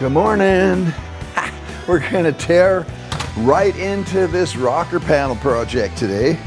Good morning. We're gonna tear right into this rocker panel project today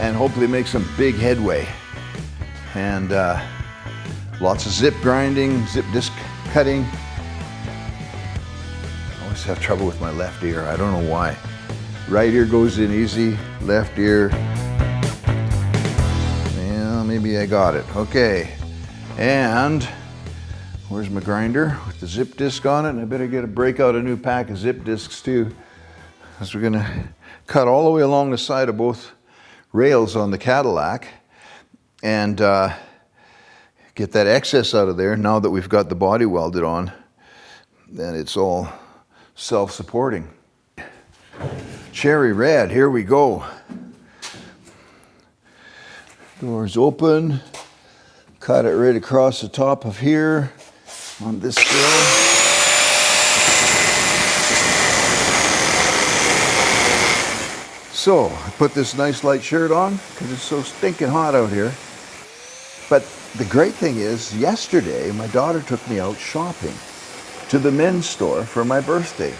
and hopefully make some big headway. And lots of zip grinding, zip disc cutting. I always have trouble with my left ear. I don't know why. Right ear goes in easy, left ear. Well, maybe I got it. Okay. And where's my grinder with the zip disc on it? And I better break out a new pack of zip discs too, because we're gonna cut all the way along the side of both rails on the Cadillac and get that excess out of there. Now that we've got the body welded on, then it's all self-supporting. Cherry red, here we go. Doors open, cut it right across the top of here on this grill. So I put this nice light shirt on because it's so stinking hot out here. But the great thing is, yesterday my daughter took me out shopping to the men's store for my birthday.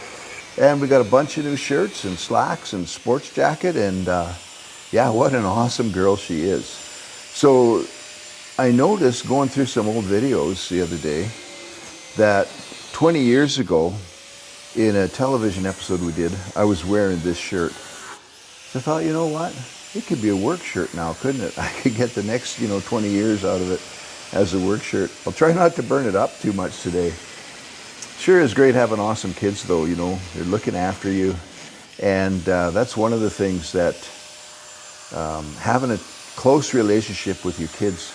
And we got a bunch of new shirts and slacks and sports jacket, and yeah, what an awesome girl she is. So I noticed going through some old videos the other day that 20 years ago in a television episode we did, I was wearing this shirt. So I thought, you know what? It could be a work shirt now, couldn't it? I could get the next, 20 years out of it as a work shirt. I'll try not to burn it up too much today. Sure is great having awesome kids though, they're looking after you. And that's one of the things that having a close relationship with your kids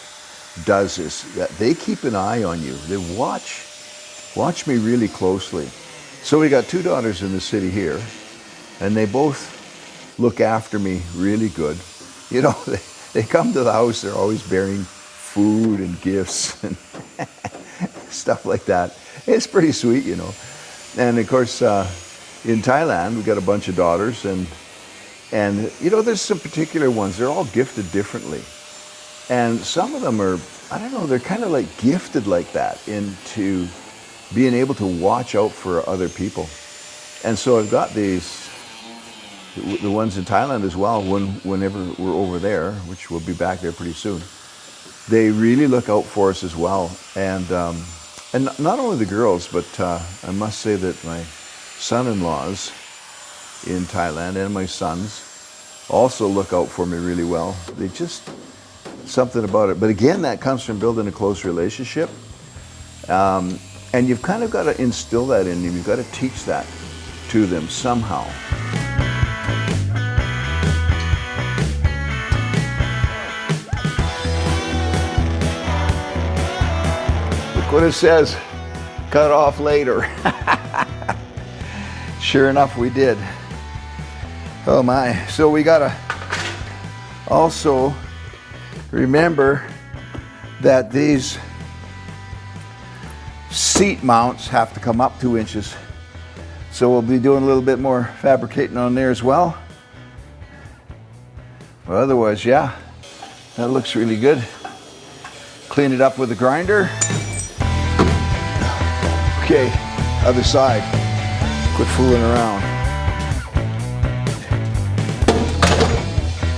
does, is that they keep an eye on you. They watch me really closely. So we got two daughters in the city here, and they both look after me really good. They come to the house, they're always bearing food and gifts and stuff like that. It's pretty sweet, And of course, in Thailand, we got a bunch of daughters, and there's some particular ones. They're all gifted differently. And some of them are, I don't know, they're kind of like gifted like that into being able to watch out for other people. And so I've got these, the ones in Thailand as well, whenever we're over there, which we'll be back there pretty soon, they really look out for us as well. And not only the girls, but I must say that my son-in-laws in Thailand and my sons also look out for me really well. They just, something about it. But again, that comes from building a close relationship. And you've kind of got to instill that in them. You've got to teach that to them somehow. Look what it says, cut off later. Sure enough, we did. Oh my, so we gotta also remember that these seat mounts have to come up 2 inches. So we'll be doing a little bit more fabricating on there as well. But otherwise, yeah, that looks really good. Clean it up with a grinder. Okay, other side. Quit fooling around.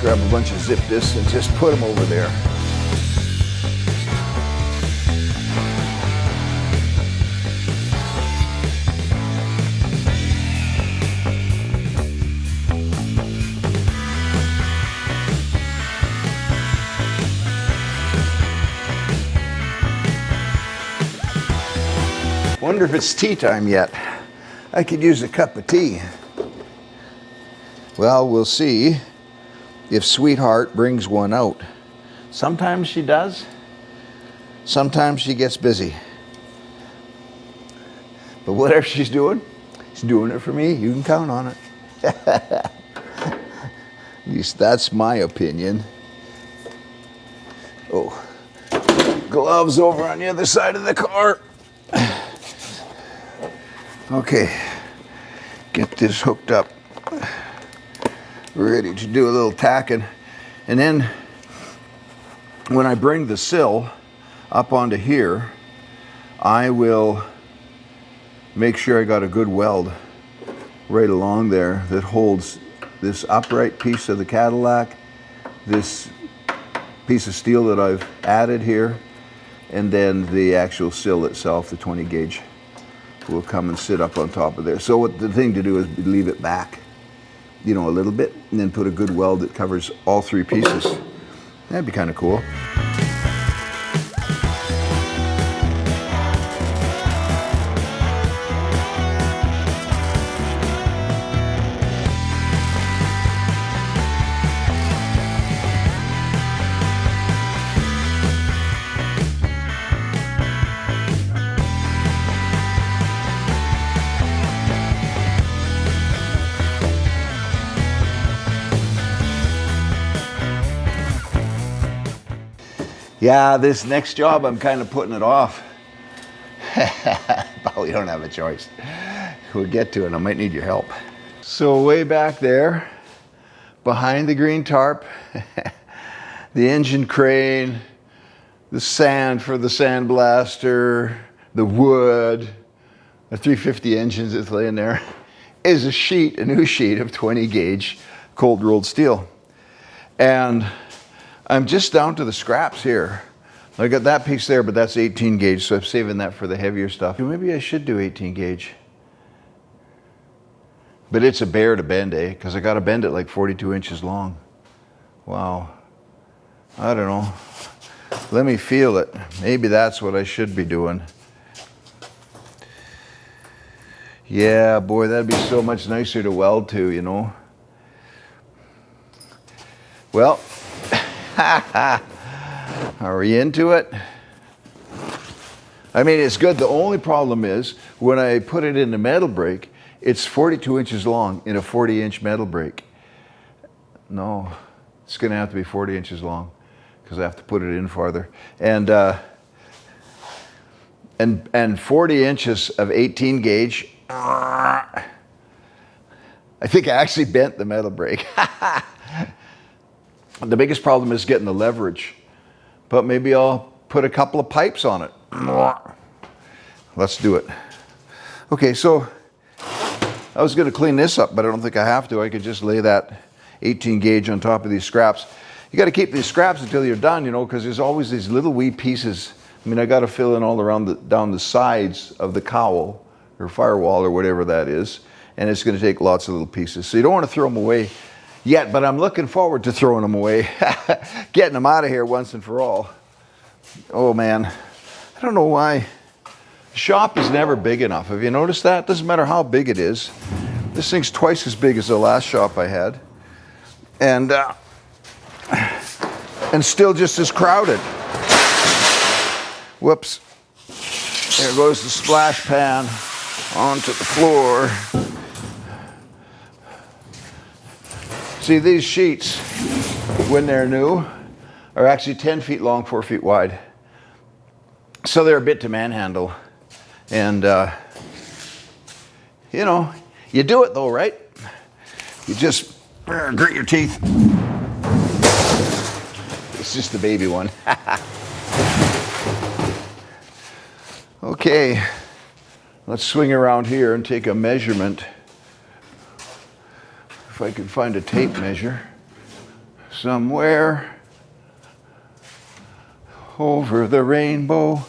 Grab a bunch of zip discs and just put them over there. Wonder if it's tea time yet. I could use a cup of tea. Well, we'll see if Sweetheart brings one out. Sometimes she does. Sometimes she gets busy. But whatever she's doing it for me. You can count on it. At least that's my opinion. Oh, gloves over on the other side of the car. Okay, get this hooked up. Ready to do a little tacking. And then when I bring the sill up onto here, I will make sure I got a good weld right along there that holds this upright piece of the Cadillac, this piece of steel that I've added here, and then the actual sill itself, the 20 gauge, will come and sit up on top of there. So what the thing to do is leave it back, you know, a little bit, and then put a good weld that covers all three pieces. That'd be kind of cool. Yeah, this next job, I'm kind of putting it off. But we don't have a choice. We'll get to it. I might need your help. So way back there, behind the green tarp, the engine crane, the sand for the sandblaster, the wood, the 350 engines that's laying there, is a new sheet of 20 gauge cold rolled steel. And I'm just down to the scraps here. I got that piece there, but that's 18 gauge, so I'm saving that for the heavier stuff. Maybe I should do 18 gauge. But it's a bear to bend, eh? Because I got to bend it like 42 inches long. Wow. I don't know. Let me feel it. Maybe that's what I should be doing. Yeah, boy, that'd be so much nicer to weld to, you know. Well, are we into it? I mean, it's good. The only problem is when I put it in the metal brake, it's 42 inches long in a 40-inch metal brake. No, it's going to have to be 40 inches long because I have to put it in farther. And 40 inches of 18 gauge. I think I actually bent the metal brake. The biggest problem is getting the leverage, but maybe I'll put a couple of pipes on it. Let's do it. Okay, so I was going to clean this up, but I don't think I have to. I could just lay that 18 gauge on top of these scraps. You got to keep these scraps until you're done, you know, because there's always these little wee pieces. I mean, I got to fill in all around down the sides of the cowl or firewall or whatever that is, and it's going to take lots of little pieces. So you don't want to throw them away yet, but I'm looking forward to throwing them away, getting them out of here once and for all. Oh man, I don't know why. The shop is never big enough. Have you noticed that? Doesn't matter how big it is. This thing's twice as big as the last shop I had, and still just as crowded. Whoops. There goes the splash pan onto the floor. See, these sheets, when they're new, are actually 10 feet long, 4 feet wide. So they're a bit to manhandle. And, you know, you do it though, right? You just grit your teeth. It's just the baby one. Okay, let's swing around here and take a measurement. If I can find a tape measure somewhere over the rainbow.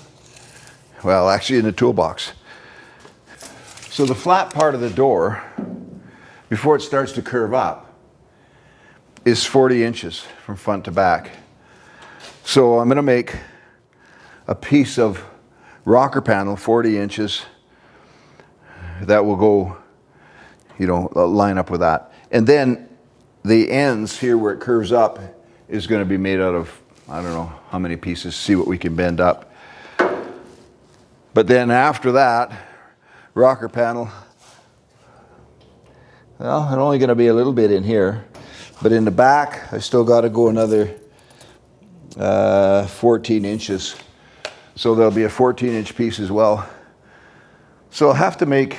Well, actually in the toolbox. So the flat part of the door, before it starts to curve up, is 40 inches from front to back. So I'm going to make a piece of rocker panel, 40 inches, that will go, you know, line up with that. And then the ends here where it curves up is going to be made out of, I don't know how many pieces, see what we can bend up. But then after that, rocker panel, well, it's only going to be a little bit in here. But in the back, I still got to go another 14 inches. So there'll be a 14-inch piece as well. So I'll have to make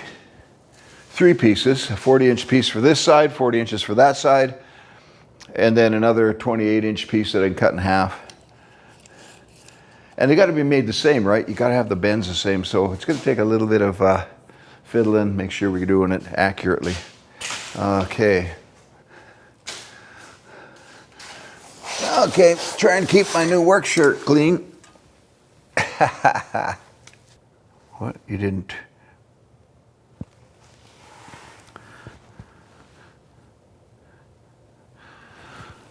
3 pieces, a 40-inch piece for this side, 40 inches for that side, and then another 28-inch piece that I can cut in half. And they got to be made the same, right? You got to have the bends the same. So it's going to take a little bit of fiddling, make sure we're doing it accurately. Okay. Okay, trying to keep my new work shirt clean. What? You didn't...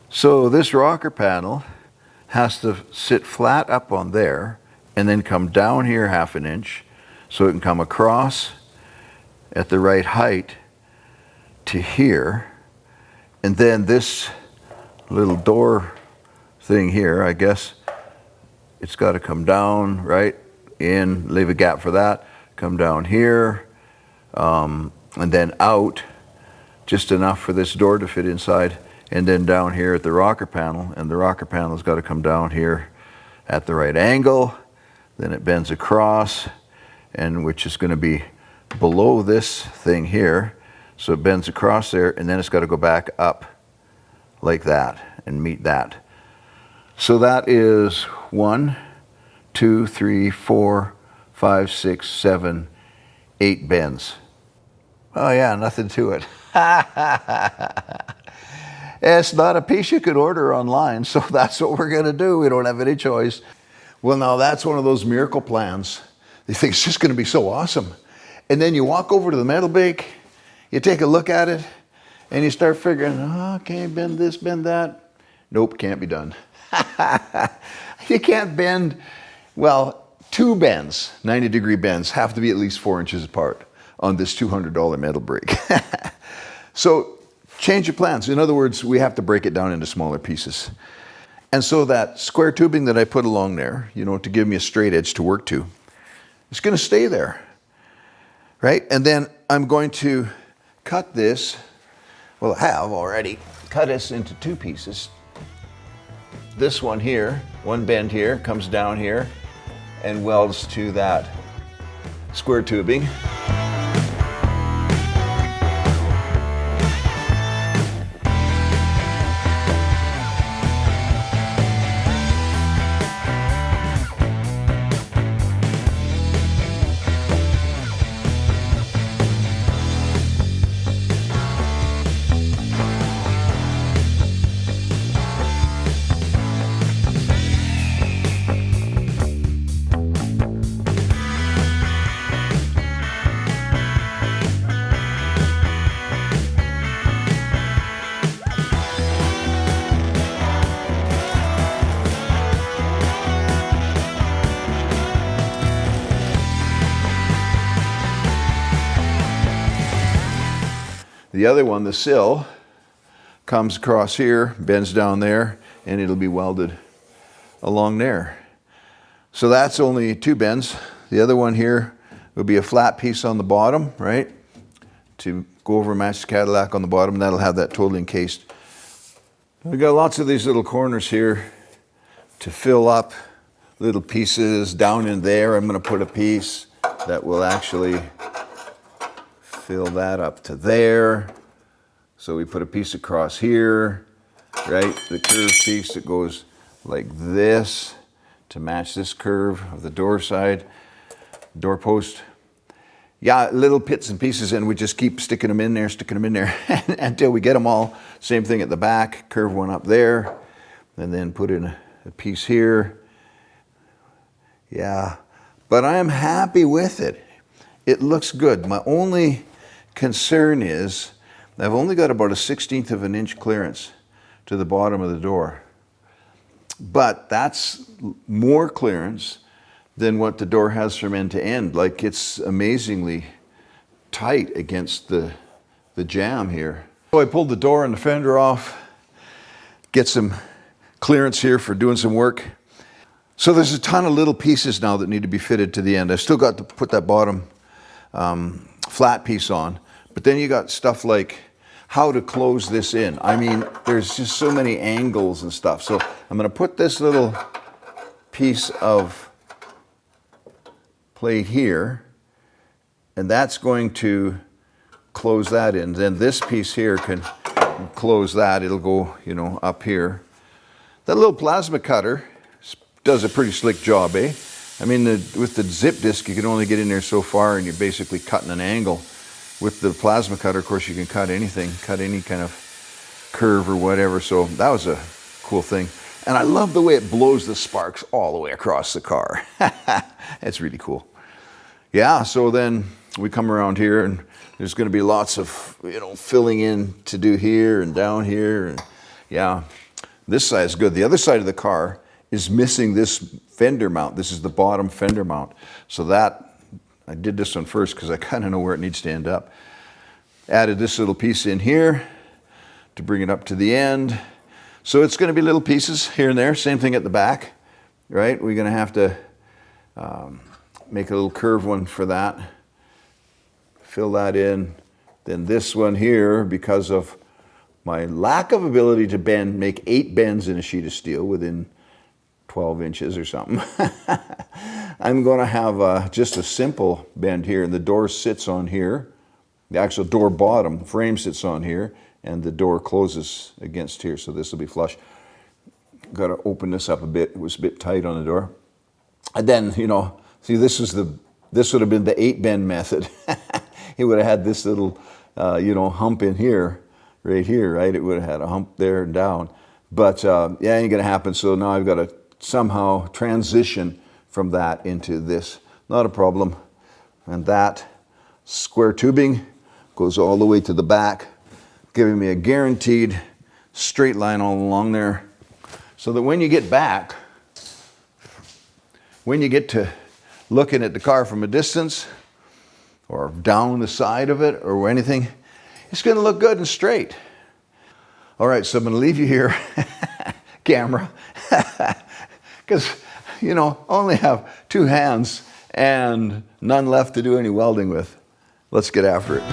So this rocker panel has to sit flat up on there and then come down here 1/2 inch so it can come across at the right height to here. And then this little door thing here, I guess it's got to come down, right? In, leave a gap for that, come down here, and then out just enough for this door to fit inside, and then down here at the rocker panel, and the rocker panel's got to come down here at the right angle, then it bends across, and which is going to be below this thing here, so it bends across there, and then it's got to go back up like that and meet that. So that is 1, 2, 3, 4, 5, 6, 7, 8 bends. Oh yeah, nothing to it. It's not a piece you could order online, so that's what we're going to do. We don't have any choice. Well, now that's one of those miracle plans. You think it's just going to be so awesome. And then you walk over to the metal bake, you take a look at it, and you start figuring, oh, can I bend this, bend that? Nope, can't be done. You can't bend, well, 2 bends, 90-degree bends, have to be at least 4 inches apart on this $200 metal brake. So change your plans. In other words, we have to break it down into smaller pieces. And so that square tubing that I put along there, you know, to give me a straight edge to work to, it's going to stay there, right? And then I'm going to cut this, well, I have already cut this into 2 pieces. This one here, one bend here, comes down here and welds to that square tubing. The other one, the sill, comes across here, bends down there, and it'll be welded along there. So that's only 2 bends. The other one here will be a flat piece on the bottom, right? To go over and match the Cadillac on the bottom, and that'll have that totally encased. We've got lots of these little corners here to fill up little pieces. Down in there, I'm going to put a piece that will actually fill that up to there. So we put a piece across here, right? The curved piece that goes like this to match this curve of the door side, door post. Yeah, little bits and pieces, and we just keep sticking them in there until we get them all. Same thing at the back, curve one up there, and then put in a piece here. Yeah, but I am happy with it. It looks good. My only concern is I've only got about a 1/16 of an inch clearance to the bottom of the door. But that's more clearance than what the door has from end to end. Like, it's amazingly tight against the jamb here. So I pulled the door and the fender off, get some clearance here for doing some work. So there's a ton of little pieces now that need to be fitted to the end. I've still got to put that bottom flat piece on. But then you got stuff like how to close this in. I mean, there's just so many angles and stuff. So I'm going to put this little piece of plate here, and that's going to close that in. Then this piece here can close that. It'll go, you know, up here. That little plasma cutter does a pretty slick job, eh? I mean, with the zip disc, you can only get in there so far, and you're basically cutting an angle. With the plasma cutter, of course, you can cut anything, cut any kind of curve or whatever. So that was a cool thing. And I love the way it blows the sparks all the way across the car. It's really cool. Yeah, so then we come around here, and there's going to be lots of, filling in to do here and down here. And yeah, this side is good. The other side of the car is missing this fender mount. This is the bottom fender mount. So that, I did this one first because I kind of know where it needs to end up. Added this little piece in here to bring it up to the end. So it's going to be little pieces here and there. Same thing at the back, right? We're going to have to make a little curved one for that. Fill that in. Then this one here, because of my lack of ability to bend, make 8 bends in a sheet of steel within 12 inches or something. I'm going to have just a simple bend here, and the door sits on here. The actual door bottom frame sits on here, and the door closes against here, so this will be flush. Got to open this up a bit. It was a bit tight on the door. And then, see, this would have been the 8 bend method. It would have had this little, hump in here, right here, right? It would have had a hump there and down. But ain't going to happen. So now I've got to somehow transition from that into this. Not a problem. And that square tubing goes all the way to the back, giving me a guaranteed straight line all along there. So that when you get back, when you get to looking at the car from a distance or down the side of it or anything, it's going to look good and straight. All right, so I'm going to leave you here, camera, because, I only have 2 hands and none left to do any welding with. Let's get after it.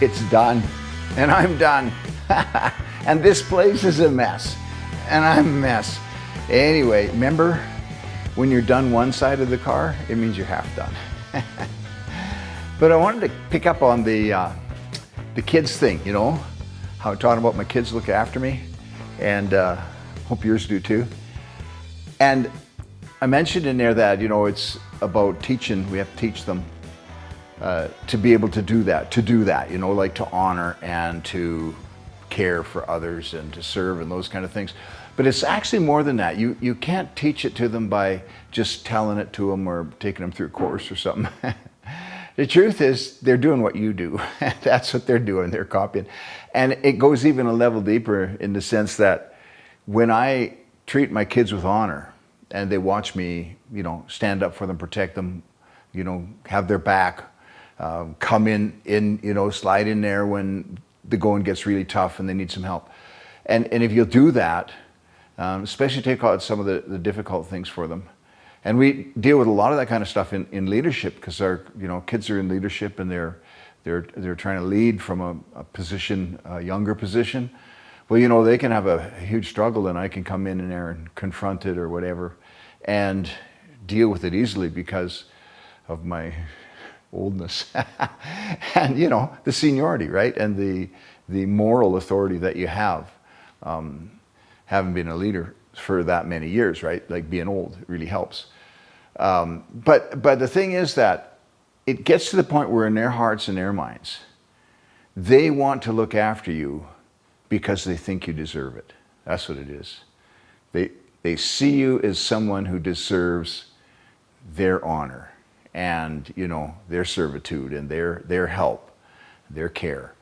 It's done, and I'm done. And this place is a mess, and I'm a mess. Anyway, remember, when you're done one side of the car, it means you're half done. But I wanted to pick up on the kids thing, how I'm talking about my kids look after me, and hope yours do too. And I mentioned in there that, it's about teaching, we have to teach them to be able to do that, like to honor and to care for others and to serve and those kind of things. But it's actually more than that. You can't teach it to them by just telling it to them or taking them through a course or something. The truth is, they're doing what you do. That's what they're doing, they're copying. And it goes even a level deeper in the sense that when I treat my kids with honor and they watch me, stand up for them, protect them, have their back, come in, slide in there when the going gets really tough and they need some help. And if you'll do that, especially take out some of the difficult things for them. And we deal with a lot of that kind of stuff in leadership because our kids are in leadership and they're trying to lead from a position, a younger position. Well, they can have a huge struggle, and I can come in there and confront it or whatever and deal with it easily because of my oldness and the seniority, right? And the moral authority that you have, having been a leader for that many years, right? Like being old, it really helps. But the thing is that it gets to the point where in their hearts and their minds, they want to look after you because they think you deserve it. That's what it is. They see you as someone who deserves their honor and their servitude and their help, their care,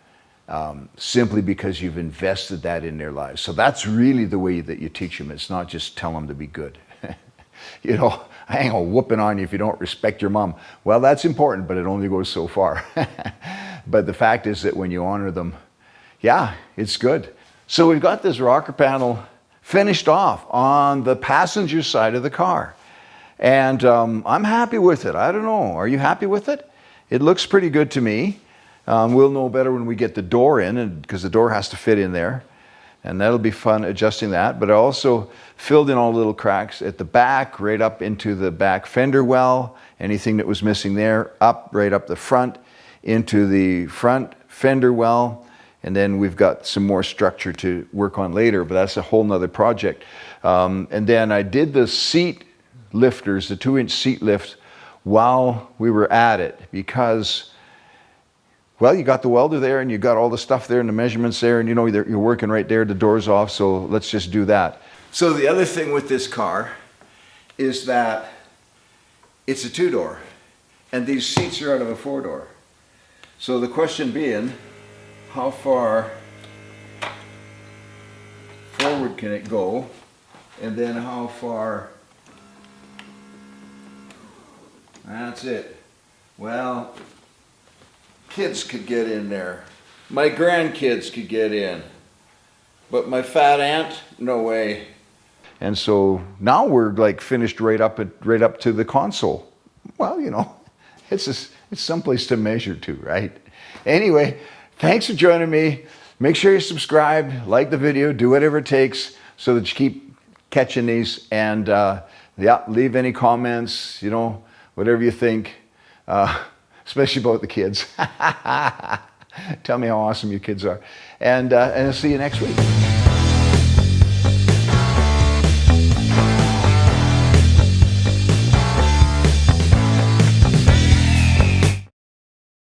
simply because you've invested that in their lives. So that's really the way that you teach them. It's not just tell them to be good. I ain't gonna whooping on you if you don't respect your mom. Well, that's important, but it only goes so far. But the fact is that when you honor them, yeah, it's good. So we've got this rocker panel finished off on the passenger side of the car. And I'm happy with it. I don't know. Are you happy with it? It looks pretty good to me. We'll know better when we get the door in, because the door has to fit in there. And that'll be fun adjusting that. But I also filled in all the little cracks at the back, right up into the back fender well. Anything that was missing there, right up the front, into the front fender well. And then we've got some more structure to work on later, but that's a whole nother project. And then I did the seat lifters, the 2-inch seat lift, while we were at it, because, well, you got the welder there and you got all the stuff there and the measurements there, and you know you're working right there, the door's off, so let's just do that. So the other thing with this car is that it's a 2-door, and these seats are out of a 4-door. So the question being, how far forward can it go, and then how far, that's it. Well, kids could get in there. My grandkids could get in. But my fat aunt, no way. And so now we're like finished right up to the console. Well, you know, it's someplace to measure to, right? Anyway, thanks for joining me. Make sure you subscribe, like the video, do whatever it takes so that you keep catching these. And yeah, leave any comments, you know, whatever you think, especially about the kids. Tell me how awesome you kids are. And I'll see you next week.